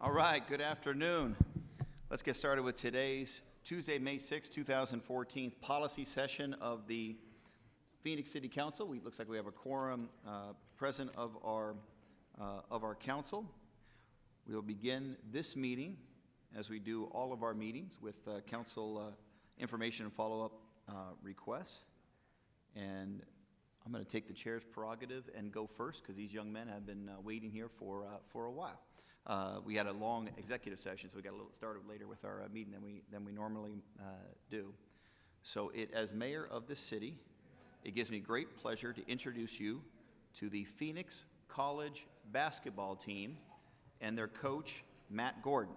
All right, good afternoon. Let's get started with today's Tuesday, May 6, 2014 policy session of the Phoenix City Council. Looks like we have a quorum present of our council. We will begin this meeting, as we do all of our meetings, with council information and follow-up requests. And I'm going to take the chair's prerogative and go first because these young men have been waiting here for a while. We had a long executive session, so we got a little started later with our meeting than we normally do. So as mayor of the city, it gives me great pleasure to introduce you to the Phoenix College basketball team and their coach, Matt Gordon.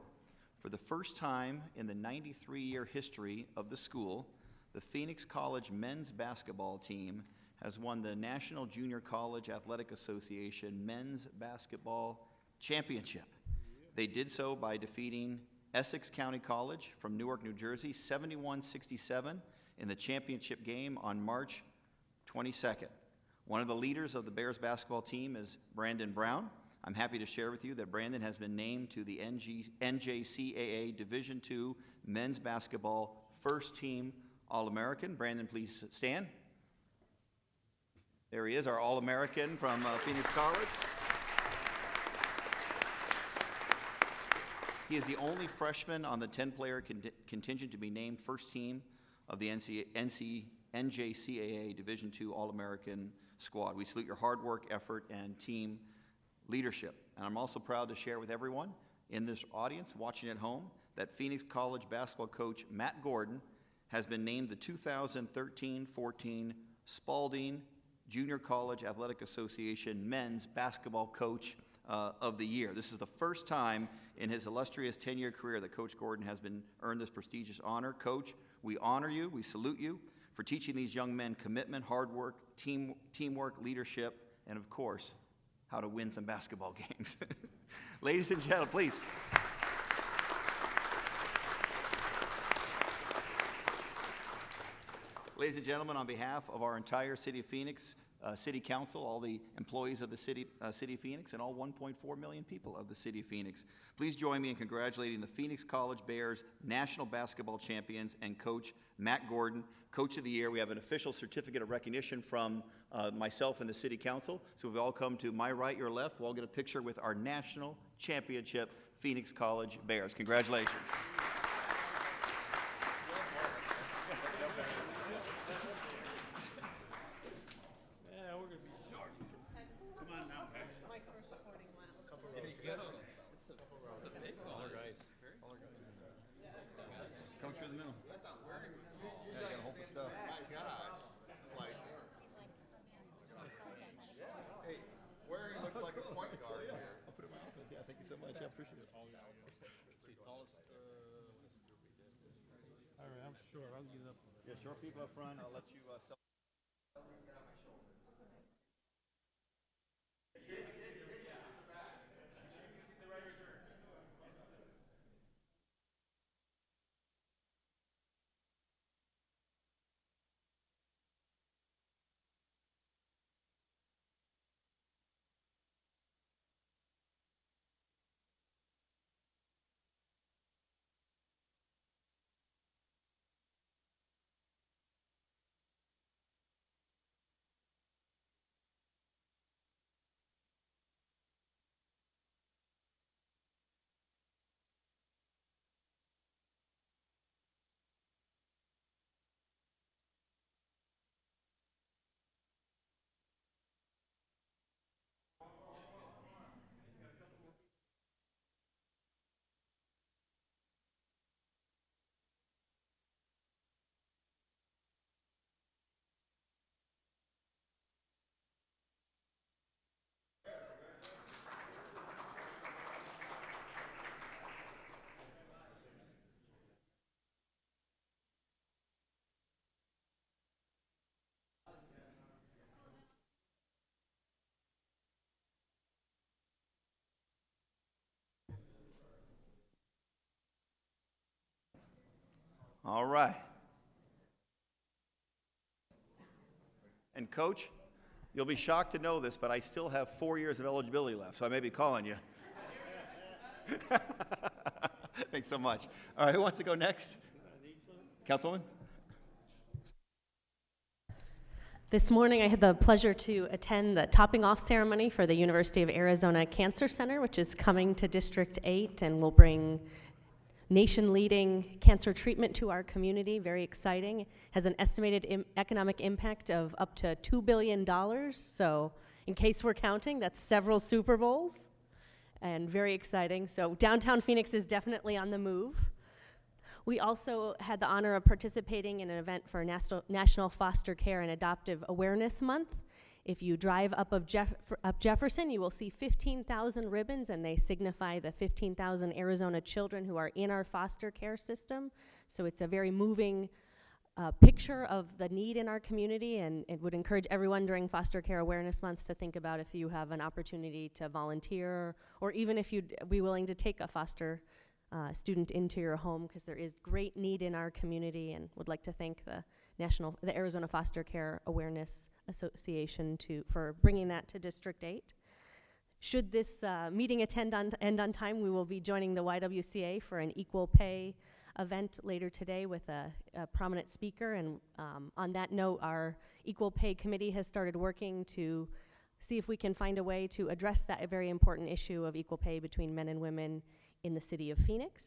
For the first time in the 93-year history of the school, the Phoenix College men's basketball team has won the National Junior College Athletic Association Men's Basketball Championship. They did so by defeating Essex County College from Newark, New Jersey, 71-67 in the championship game on March 22nd. One of the leaders of the Bears basketball team is Brandon Brown. I'm happy to share with you that Brandon has been named to the NJCAA Division II Men's Basketball First Team All-American. Brandon, please stand. There he is, our All-American from Phoenix College. He is the only freshman on the 10-player contingent to be named first team of the NJCAA Division II All-American squad. We salute your hard work, effort, and team leadership. And I'm also proud to share with everyone in this audience watching at home that Phoenix College basketball coach Matt Gordon has been named the 2013-14 Spalding Junior College Athletic Association Men's Basketball Coach of the Year. This is the first time in his illustrious 10-year career that Coach Gordon has earned this prestigious honor. Coach, we honor you, we salute you for teaching these young men commitment, hard work, teamwork, leadership, and of course, how to win some basketball games. Ladies and gentlemen, please. Ladies and gentlemen, on behalf of our entire City of Phoenix City Council, all the employees of the City of Phoenix, and all 1.4 million people of the City of Phoenix, please join me in congratulating the Phoenix College Bears national basketball champions and coach Matt Gordon, Coach of the Year. We have an official certificate of recognition from myself and the City Council. So if we all come to my right, your left, we'll all get a picture with our national championship Phoenix College Bears. Congratulations. Sure, I'll get it up. Yeah, short people up front. I'll let you All right. And Coach, you'll be shocked to know this, but I still have 4 years of eligibility left, so I may be calling you. Thanks so much. All right, who wants to go next? Councilwoman? This morning, I had the pleasure to attend the topping off ceremony for the University of Arizona Cancer Center, which is coming to District 8 and will bring nation-leading cancer treatment to our community. Very exciting. Has an estimated economic impact of up to $2 billion. So in case we're counting, that's several Super Bowls. And very exciting. So downtown Phoenix is definitely on the move. We also had the honor of participating in an event for National Foster Care and Adoptive Awareness Month. If you drive up Jefferson, you will see 15,000 ribbons, and they signify the 15,000 Arizona children who are in our foster care system. So it's a very moving picture of the need in our community, and it would encourage everyone during Foster Care Awareness Month to think about if you have an opportunity to volunteer, or even if you'd be willing to take a foster student into your home, because there is great need in our community, and would like to thank the Arizona Foster Care Awareness Association for bringing that to District 8. Should this meeting end on time, we will be joining the YWCA for an equal pay event later today with a prominent speaker, and on that note, our Equal Pay Committee has started working to see if we can find a way to address that very important issue of equal pay between men and women in the city of Phoenix.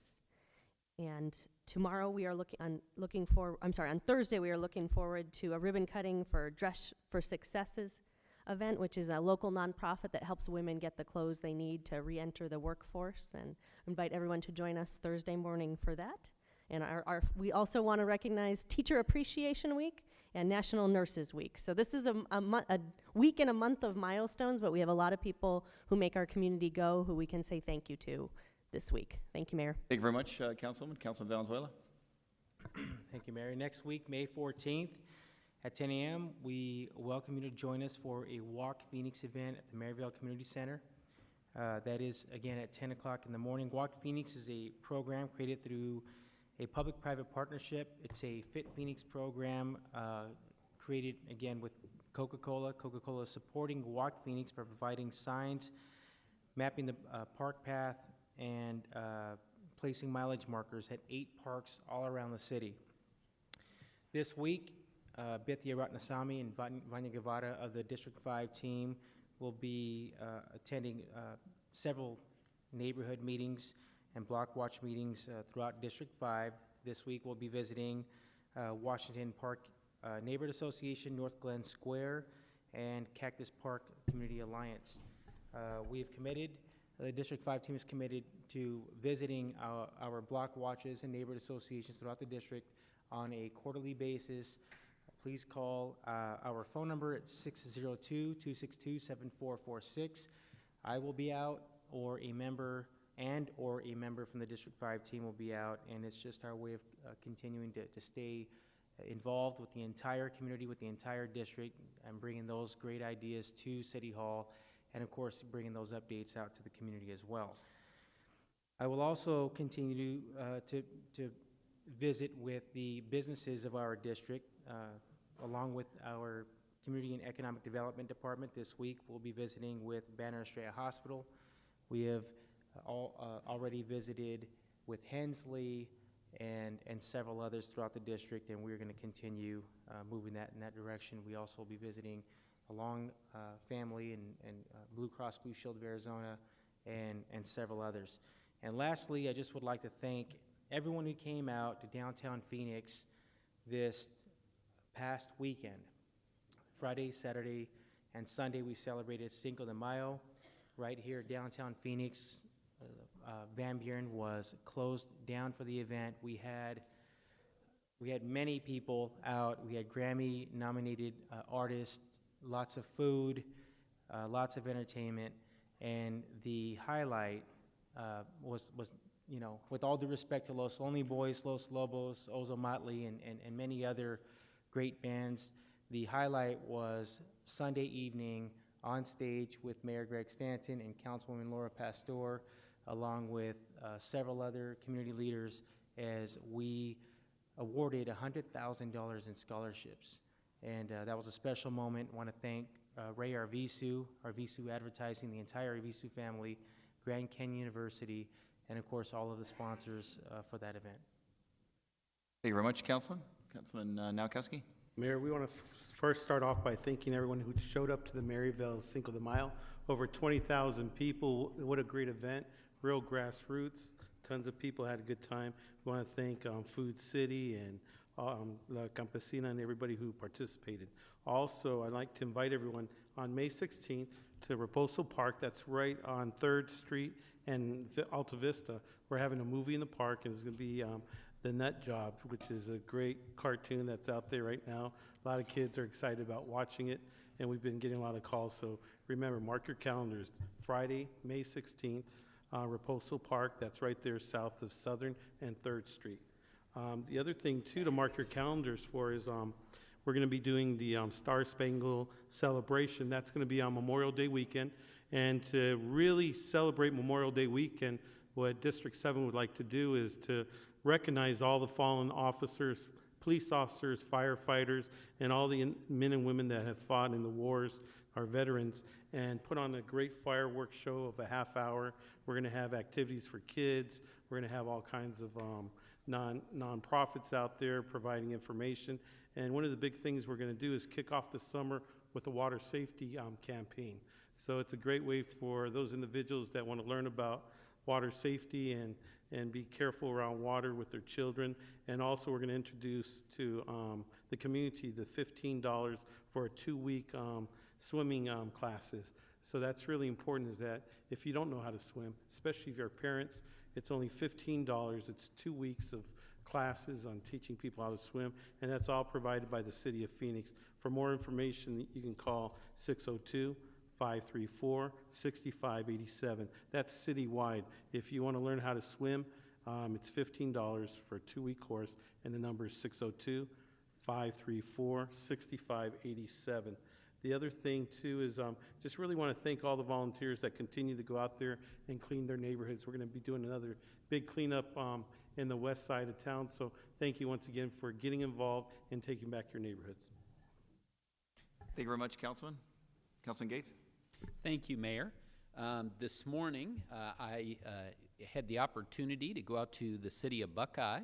And tomorrow we are on Thursday we are looking forward to a ribbon cutting for Dress for Successes event, which is a local nonprofit that helps women get the clothes they need to re-enter the workforce, and invite everyone to join us Thursday morning for that. And we also want to recognize Teacher Appreciation Week and National Nurses Week. So this is a week and a month of milestones, but we have a lot of people who make our community go, who we can say thank you to this week. Thank you, Mayor. Thank you very much, Councilwoman. Councilman Valenzuela? Thank you, Mayor. Next week, May 14th at 10 a.m., we welcome you to join us for a Walk Phoenix event at the Maryvale Community Center. That is, again, at 10 o'clock in the morning. Walk Phoenix is a program created through a public-private partnership. It's a Fit Phoenix program created, again, with Coca-Cola. Coca-Cola is supporting Walk Phoenix by providing signs, mapping the park path, and placing mileage markers at 8 parks all around the city. This week, Bithya Ratnasamy and Vanya Guevara of the District 5 team will be attending several neighborhood meetings and block watch meetings throughout District 5. This week we'll be visiting Washington Park Neighborhood Association, North Glen Square, and Cactus Park Community Alliance. We have committed, the District 5 team is committed to visiting our block watches and neighborhood associations throughout the district on a quarterly basis. Please call our phone number at 602-262-7446. I will be out, or a member from the District 5 team will be out, and it's just our way of continuing to stay involved with the entire community, with the entire district, and bringing those great ideas to City Hall, and of course bringing those updates out to the community as well. I will also continue to visit with the businesses of our district, along with our Community and Economic Development Department. This week we'll be visiting with Banner Estrella Hospital. We have already visited with Hensley and several others throughout the district, and we're going to continue moving that in that direction. We also will be visiting Along Family and Blue Cross Blue Shield of Arizona and several others. And lastly, I just would like to thank everyone who came out to downtown Phoenix this past weekend. Friday, Saturday, and Sunday we celebrated Cinco de Mayo right here downtown Phoenix. Van Buren was closed down for the event. We had many people out. We had Grammy-nominated artists, lots of food, lots of entertainment, and the highlight was, you know, with all due respect to Los Lonely Boys, Los Lobos, Ozo Motley, and many other great bands, the highlight was Sunday evening on stage with Mayor Greg Stanton and Councilwoman Laura Pastor, along with several other community leaders, as we awarded $100,000 in scholarships. And that was a special moment. I want to thank Ray Arvisu Advertising, the entire Arvisu family, Grand Canyon University, and of course, all of the sponsors for that event. Thank you very much, Councilman. Councilman Nowakowski? Mayor, we want to first start off by thanking everyone who showed up to the Maryville Cinco de Mayo. Over 20,000 people. What a great event. Real grassroots. Tons of people had a good time. We want to thank Food City and La Campesina and everybody who participated. Also, I'd like to invite everyone on May 16th to Raposo Park. That's right on 3rd Street and Alta Vista. We're having a movie in the park, and it's going to be The Nut Job, which is a great cartoon that's out there right now. A lot of kids are excited about watching it, and we've been getting a lot of calls. So remember, mark your calendars. Friday, May 16th, Raposo Park. That's right there south of Southern and 3rd Street. The other thing, too, to mark your calendars for is we're going to be doing the Star Spangled Celebration. That's going to be on Memorial Day weekend. And to really celebrate Memorial Day weekend, what District 7 would like to do is to recognize all the fallen officers, police officers, firefighters, and all the men and women that have fought in the wars, our veterans, and put on a great fireworks show of a half hour. We're going to have activities for kids. We're going to have all kinds of non-profits out there providing information. And one of the big things we're going to do is kick off the summer with a water safety campaign. So it's a great way for those individuals that want to learn about water safety and be careful around water with their children. And also we're going to introduce to the community the $15 for a 2-week swimming classes. So that's really important, is that if you don't know how to swim, especially if you're parents, it's only $15. It's 2 weeks of classes on teaching people how to swim, and that's all provided by the City of Phoenix. For more information, you can call 602-534-6587. That's citywide. If you want to learn how to swim, it's $15 for a 2-week course, and the number is 602-534-6587. The other thing, too, is just really want to thank all the volunteers that continue to go out there and clean their neighborhoods. We're going to be doing another big cleanup in the west side of town. So thank you once again for getting involved and taking back your neighborhoods. Thank you very much, Councilman. Councilman Gates? Thank you, Mayor. This morning, I had the opportunity to go out to the city of Buckeye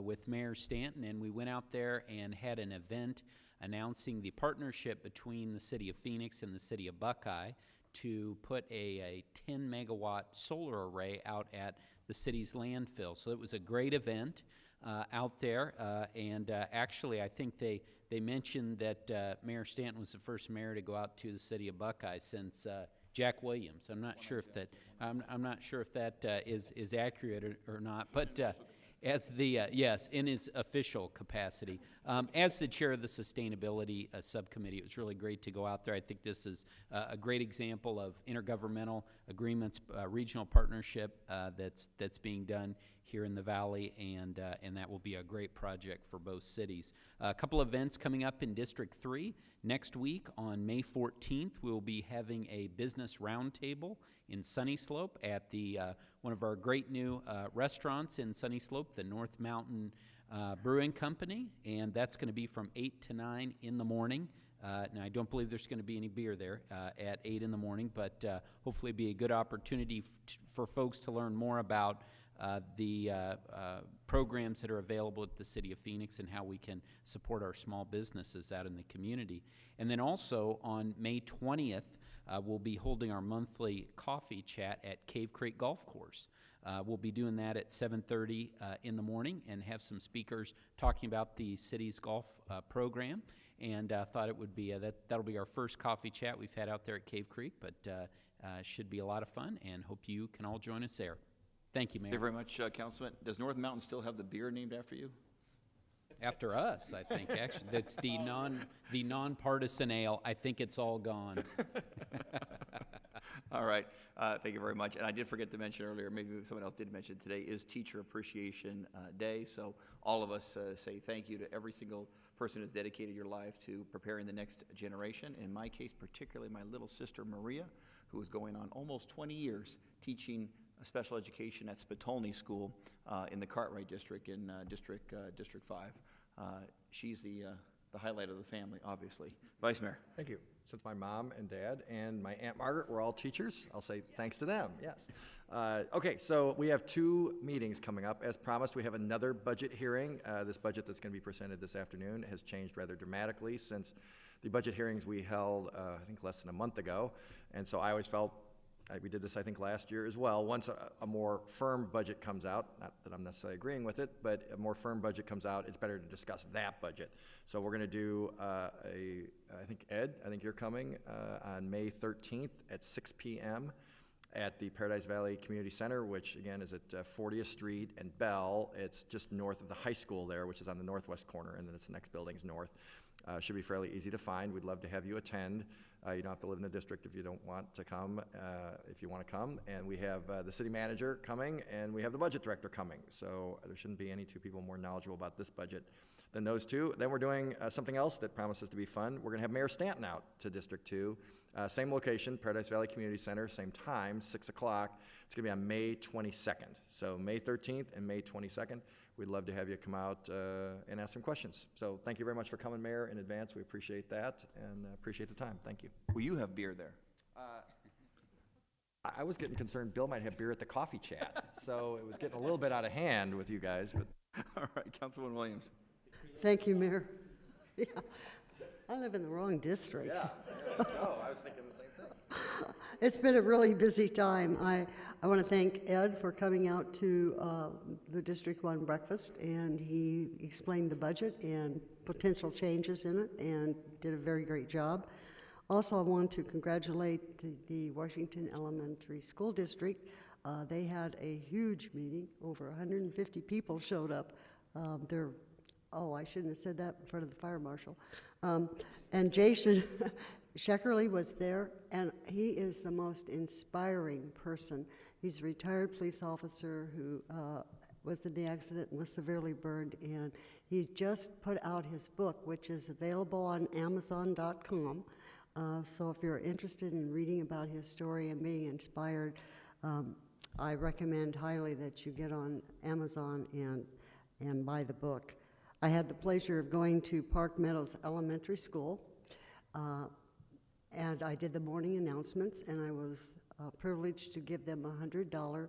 with Mayor Stanton, and we went out there and had an event announcing the partnership between the city of Phoenix and the city of Buckeye to put a 10-megawatt solar array out at the city's landfill. So it was a great event out there, and actually I think they mentioned that Mayor Stanton was the first mayor to go out to the city of Buckeye since Jack Williams. I'm not sure if that is accurate or not, but as the yes, in his official capacity. As the chair of the Sustainability Subcommittee, it was really great to go out there. I think this is a great example of intergovernmental agreements, regional partnership that's being done here in the Valley, and that will be a great project for both cities. A couple events coming up in District 3. Next week on May 14th, we'll be having a business roundtable in Sunny Slope at the one of our great new restaurants in Sunny Slope, the North Mountain Brewing Company, and that's going to be from 8 to 9 in the morning. Now, I don't believe there's going to be any beer there at 8 in the morning, but hopefully it'll be a good opportunity for folks to learn more about the programs that are available at the City of Phoenix and how we can support our small businesses out in the community. And then also on May 20th, we'll be holding our monthly coffee chat at Cave Creek Golf Course. We'll be doing that at 7:30 in the morning and have some speakers talking about the city's golf program. And thought it would be that'll be our first coffee chat we've had out there at Cave Creek, but should be a lot of fun, and hope you can all join us there. Thank you, Mayor. Thank you very much, Councilman. Does North Mountain still have the beer named after you? After us, I think, actually. That's the nonpartisan ale. I think it's all gone. All right. Thank you very much. And I did forget to mention earlier, maybe someone else did mention today, is Teacher Appreciation Day. So all of us say thank you to every single person who's dedicated your life to preparing the next generation. In my case, particularly my little sister Maria, who is going on almost 20 years teaching special education at Spitolny School in the Cartwright District in District 5. She's the highlight of the family, obviously. Vice Mayor. Thank you. since my mom and dad and my Aunt Margaret were all teachers, I'll say thanks to them, yes. Okay, so we have 2 meetings coming up. As promised, we have another budget hearing. This budget that's going to be presented this afternoon has changed rather dramatically since the budget hearings we held, I think, less than a month ago. And so I always felt, we did this, I think, last year as well. Once a more firm budget comes out, not that I'm necessarily agreeing with it, but a more firm budget comes out, it's better to discuss that budget. So we're going to do I think, Ed, I think you're coming on May 13th at 6 p.m. at the Paradise Valley Community Center, which again is at 40th Street and Bell. It's just north of the high school there, which is on the northwest corner, and then it's the next building's north. Should be fairly easy to find. We'd love to have you attend. You don't have to live in the district if you don't want to come, if you want to come. And we have the city manager coming, and we have the budget director coming. So there shouldn't be any 2 people more knowledgeable about this budget than those 2. Then we're doing something else that promises to be fun. We're going to have Mayor Stanton out to District 2. Same location, Paradise Valley Community Center, same time, 6 o'clock. It's going to be on May 22nd. So May 13th and May 22nd. We'd love to have you come out and ask some questions. So thank you very much for coming, Mayor, in advance. We appreciate that and appreciate the time. Thank you. Will you have beer there? I was getting concerned Bill might have beer at the coffee chat. So it was getting a little bit out of hand with you guys. But All right, Councilwoman Williams. Thank you, Mayor. Yeah, I live in the wrong district. so I was thinking the same thing. It's been a really busy time. I want to thank Ed for coming out to the District 1 breakfast, and he explained the budget and potential changes in it and did a very great job. Also, I want to congratulate the Washington Elementary School District. They had a huge meeting. Over 150 people showed up. I shouldn't have said that in front of the fire marshal. And Jason Sheckerly was there, and he is the most inspiring person. He's a retired police officer who was in the accident and was severely burned, and he just put out his book, which is available on Amazon.com. So if you're interested in reading about his story and being inspired, I recommend highly that you get on Amazon and buy the book. I had the pleasure of going to Park Meadows Elementary School, and I did the morning announcements, and I was privileged to give them a $100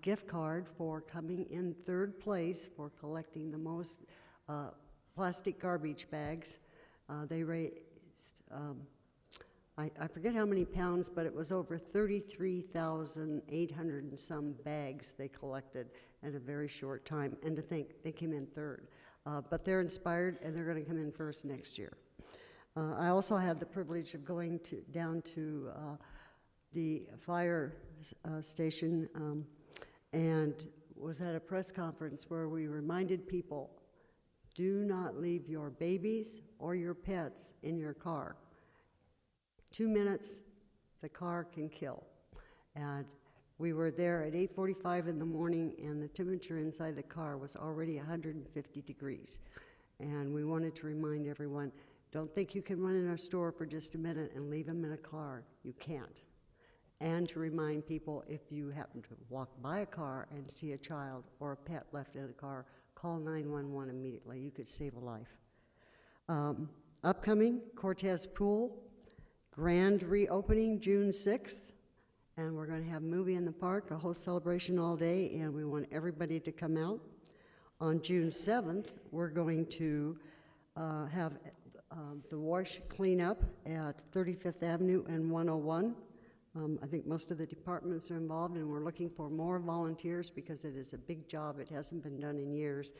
gift card for coming in 3rd place for collecting the most plastic garbage bags. They raised, I forget how many pounds, but it was over 33,800 and some bags they collected in a very short time, and to think they came in 3rd. But they're inspired, and they're going to come in 1st next year. I also had the privilege of going down to the fire station and was at a press conference where we reminded people, do not leave your babies or your pets in your car. 2 minutes, the car can kill. And we were there at 8:45 in the morning, and the temperature inside the car was already 150 degrees. And we wanted to remind everyone, don't think you can run in our store for just a minute and leave them in a car. You can't. And to remind people, if you happen to walk by a car and see a child or a pet left in a car, call 911 immediately. You could save a life. Upcoming, Cortez Pool, grand reopening June 6th. And we're going to have a movie in the park, a whole celebration all day, and we want everybody to come out. On June 7th, we're going to have the wash cleanup at 35th Avenue and 101. I think most of the departments are involved, and we're looking for more volunteers because it is a big job. It hasn't been done in years,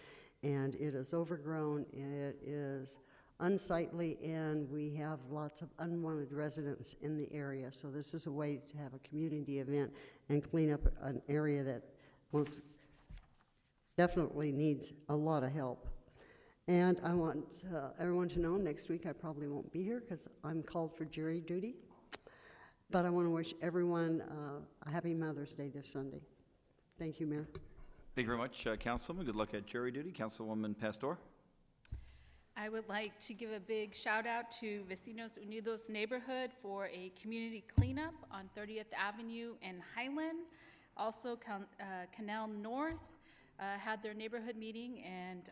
and it is overgrown. It is unsightly, and we have lots of unwanted residents in the area. So this is a way to have a community event and clean up an area that most definitely needs a lot of help. And I want everyone to know next week I probably won't be here because I'm called for jury duty. But I want to wish everyone a happy Mother's Day this Sunday. Thank you, Mayor. Thank you very much, Councilwoman. Good luck at jury duty. Councilwoman Pastor. I would like to give a big shout out to Vecinos Unidos neighborhood for a community cleanup on 30th Avenue and Highland. Also, Canal North had their neighborhood meeting, and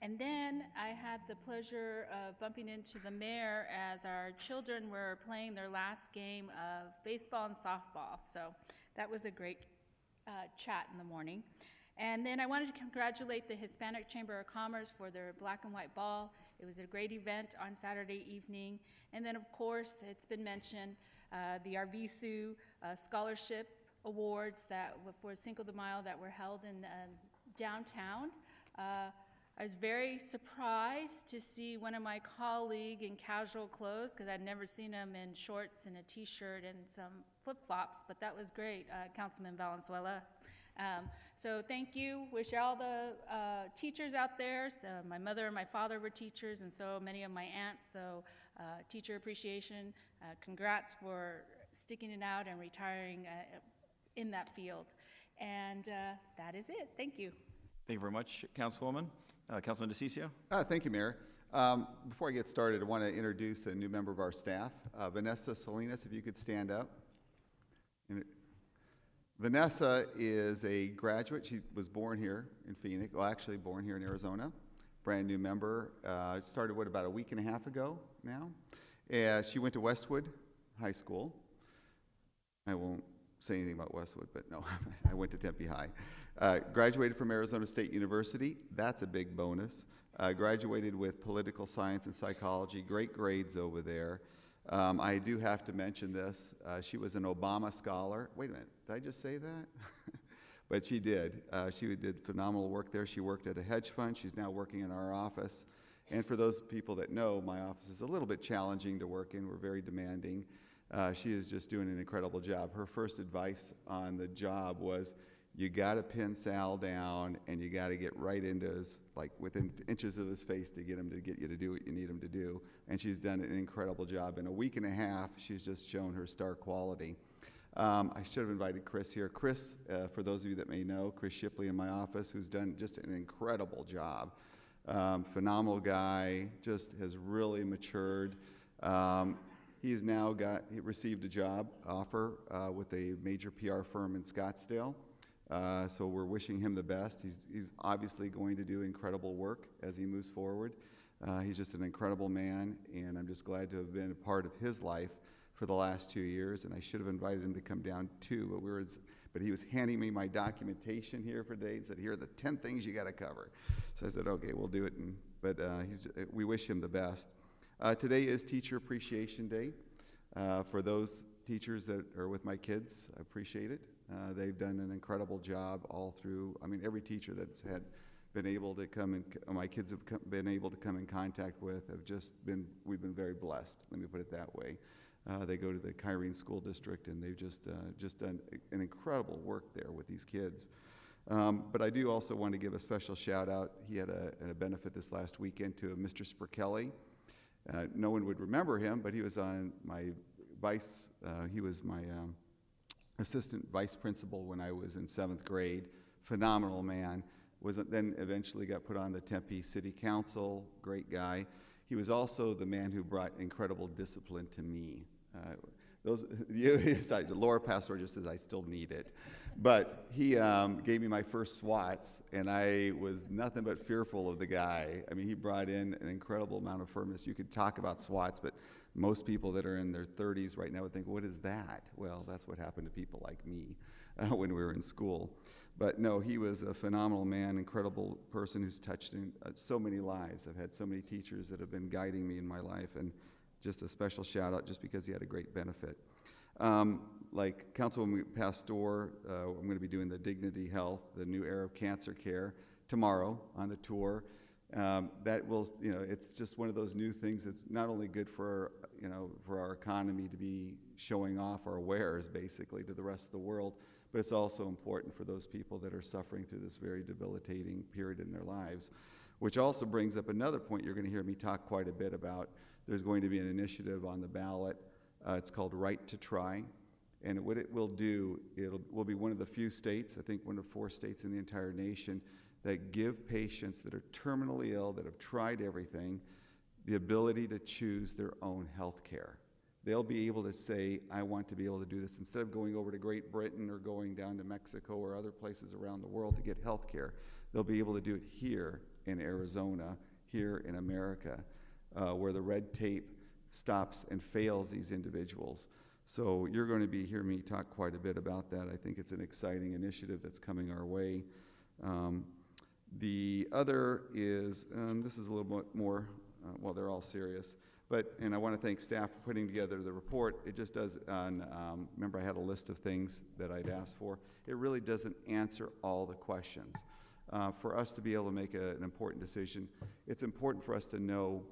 And then I had the pleasure of bumping into the mayor as our children were playing their last game of baseball and softball. So that was a great chat in the morning. And then I wanted to congratulate the Hispanic Chamber of Commerce for their black and white ball. It was a great event on Saturday evening. And then, of course, it's been mentioned, the Arvizu Scholarship Awards that for Cinco de Mayo that were held in downtown. I was very surprised to see one of my colleagues in casual clothes, because I'd never seen him in shorts and a t-shirt and some flip-flops, but that was great, Councilman Valenzuela. So thank you. Wish all the teachers out there. So my mother and my father were teachers, and so many of my aunts. So teacher appreciation. Congrats for sticking it out and retiring in that field. And that is it. Thank you. Thank you very much, Councilwoman. Councilman DeCiccio? Thank you, Mayor. Before I get started, I want to introduce a new member of our staff, Vanessa Salinas, if you could stand up. Vanessa is a graduate. She was born here in Phoenix, well, actually born here in Arizona. Brand new member. Started, about a week and a half ago now. She went to Westwood High School. I won't say anything about Westwood, but no, I went to Tempe High. Graduated from Arizona State University. That's a big bonus. Graduated with political science and psychology. Great grades over there. I do have to mention this. She was an Obama scholar. Wait a minute, did I just say that? But she did. She did phenomenal work there. She worked at a hedge fund. She's now working in our office. And for those people that know, my office is a little bit challenging to work in. We're very demanding. She is just doing an incredible job. Her first advice on the job was, you got to pin Sal down, and you got to get right into his, like within inches of his face to get him to get you to do what you need him to do. And she's done an incredible job. In a week and a half, she's just shown her star quality. I should have invited Chris here. Chris, for those of you that may know, Chris Shipley in my office, who's done just an incredible job. Phenomenal guy, just has really matured. He's now received a job offer with a major PR firm in Scottsdale. So we're wishing him the best. He's obviously going to do incredible work as he moves forward. He's just an incredible man, and I'm just glad to have been a part of his life for the last 2 years. And I should have invited him to come down too, but he was handing me my documentation here for today and said, here are the 10 things you got to cover. So I said, okay, we'll do it. But we wish him the best. Today is Teacher Appreciation Day. For those teachers that are with my kids, I appreciate it. They've done an incredible job all through. I mean, every teacher that's been able to my kids have been able to come in contact with we've been very blessed. Let me put it that way. They go to the Kyrene School District, and they've just done an incredible work there with these kids. But I do also want to give a special shout out. He had a benefit this last weekend to Mr. Sprichelli. No one would remember him, but he was on my he was my assistant vice principal when I was in 7th grade. Phenomenal man. Then eventually got put on the Tempe City Council. Great guy. He was also the man who brought incredible discipline to me. Laura Pastor just says I still need it. But he gave me my first SWATs, and I was nothing but fearful of the guy. I mean, he brought in an incredible amount of firmness. You could talk about SWATs, but most people that are in their 30s right now would think, what is that? Well, that's what happened to people like me when we were in school. But no, he was a phenomenal man, incredible person who's touched in so many lives. I've had so many teachers that have been guiding me in my life, and just a special shout out just because he had a great benefit. Like Councilwoman Pastor, I'm going to be doing the Dignity Health, the new era of cancer care, tomorrow on the tour. That will, it's just one of those new things that's not only good for, for our economy to be showing off our wares, basically, to the rest of the world, but it's also important for those people that are suffering through this very debilitating period in their lives, which also brings up another point you're going to hear me talk quite a bit about. There's going to be an initiative on the ballot. It's called Right to Try. And what it will do, we'll be one of the few states, I think one of 4 states in the entire nation, that give patients that are terminally ill, that have tried everything, the ability to choose their own health care. They'll be able to say, I want to be able to do this. Instead of going over to Great Britain or going down to Mexico or other places around the world to get health care, they'll be able to do it here in Arizona, here in America, where the red tape stops and fails these individuals. So you're going to be hearing me talk quite a bit about that. I think it's an exciting initiative that's coming our way. The other is, this is a little bit more, well, they're all serious, and I want to thank staff for putting together the report. It just does, remember I had a list of things that I'd asked for. It really doesn't answer all the questions. For us to be able to make an important decision, it's important for us to know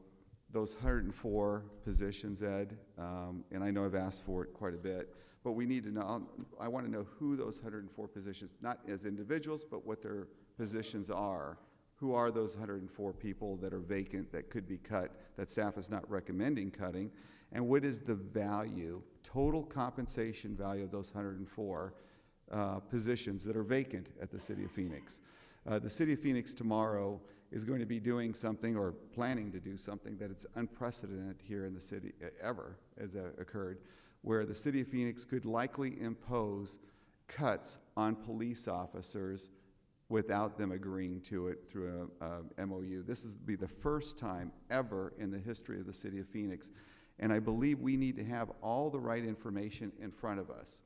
those 104 positions, Ed, and I know I've asked for it quite a bit, but we need to know, I want to know who those 104 positions, not as individuals, but what their positions are. Who are those 104 people that are vacant, that could be cut, that staff is not recommending cutting? And what is the value, total compensation value of those 104 positions that are vacant at the City of Phoenix? The City of Phoenix tomorrow is going to be doing something, or planning to do something, that it's unprecedented here in the city, ever has occurred, where the City of Phoenix could likely impose cuts on police officers without them agreeing to it through a MOU. This will be the first time ever in the history of the City of Phoenix, and I believe we need to have all the right information in front of us.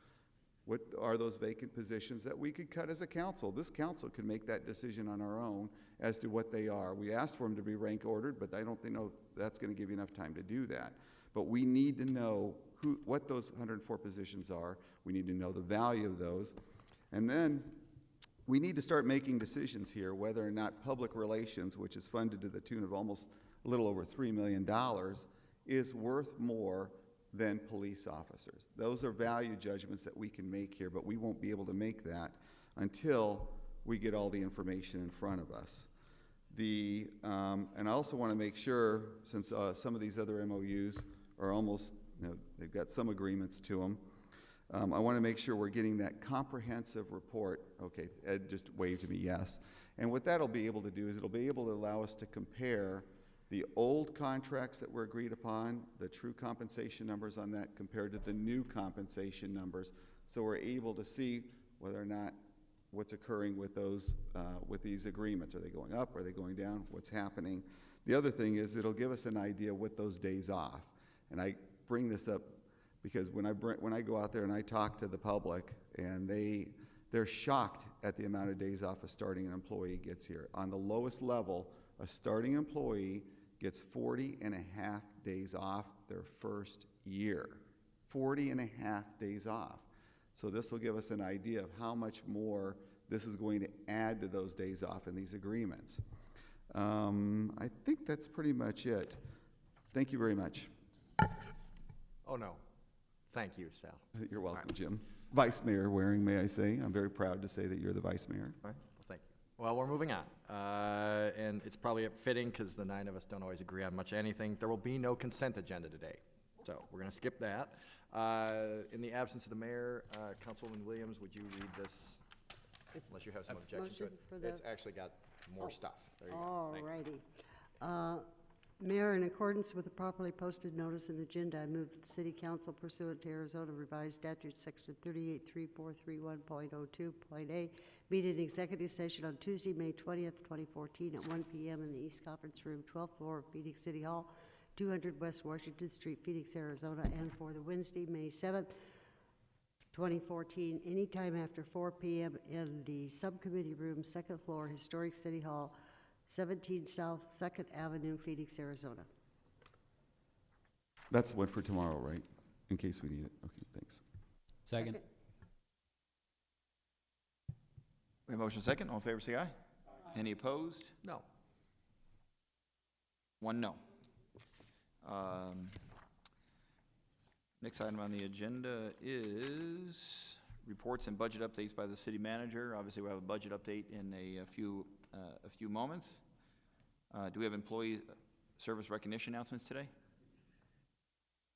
What are those vacant positions that we could cut as a council? This council can make that decision on our own as to what they are. We asked for them to be rank ordered, but I don't think that's going to give you enough time to do that. But we need to know what those 104 positions are. We need to know the value of those. And then we need to start making decisions here whether or not public relations, which is funded to the tune of almost a little over $3 million, is worth more than police officers. Those are value judgments that we can make here, but we won't be able to make that until we get all the information in front of us. And I also want to make sure, since some of these other MOUs are almost, they've got some agreements to them, I want to make sure we're getting that comprehensive report. Okay, Ed just waved to me, yes. And what that'll be able to do is it'll be able to allow us to compare the old contracts that were agreed upon, the true compensation numbers on that compared to the new compensation numbers. So we're able to see whether or not what's occurring with those, with these agreements. Are they going up? Are they going down? What's happening? The other thing is it'll give us an idea what those days off. And I bring this up because when I go out there and I talk to the public, and they're shocked at the amount of days off a starting employee gets here. On the lowest level, a starting employee gets 40 and a half days off their first year. 40 and a half days off. So this will give us an idea of how much more this is going to add to those days off in these agreements. I think that's pretty much it. Thank you very much. Oh, no. Thank you, Sal. You're welcome, Jim. Vice Mayor Waring, may I say? I'm very proud to say that you're the Vice Mayor. All right, well, thank you. Well, we're moving on. And it's probably fitting because the 9 of us don't always agree on much anything. There will be no consent agenda today. So we're going to skip that. In the absence of the mayor, Councilwoman Williams, would you read this? Unless you have some objections to it. motion for the- It's actually got more stuff. There you go. All Thank you. righty. Mayor, in accordance with the properly posted notice and agenda, I move that the City Council pursuant to Arizona Revised Statute Section 383431.02.a meet in executive session on Tuesday, May 20th, 2014 at 1 p.m. in the East Conference Room, 12th floor of Phoenix City Hall, 200 West Washington Street, Phoenix, Arizona, and for the Wednesday, May 7th, 2014, anytime after 4 p.m. in the Subcommittee Room, 2nd floor, Historic City Hall, 17 South 2nd Avenue, Phoenix, Arizona. That's one for tomorrow, right? In case we need it. Okay, thanks. Second. We have motion second. All in favor, say aye. Any opposed? No. 1 no. Next item on the agenda is reports and budget updates by the city manager. Obviously, we have a budget update in a few moments. Do we have employee service recognition announcements today?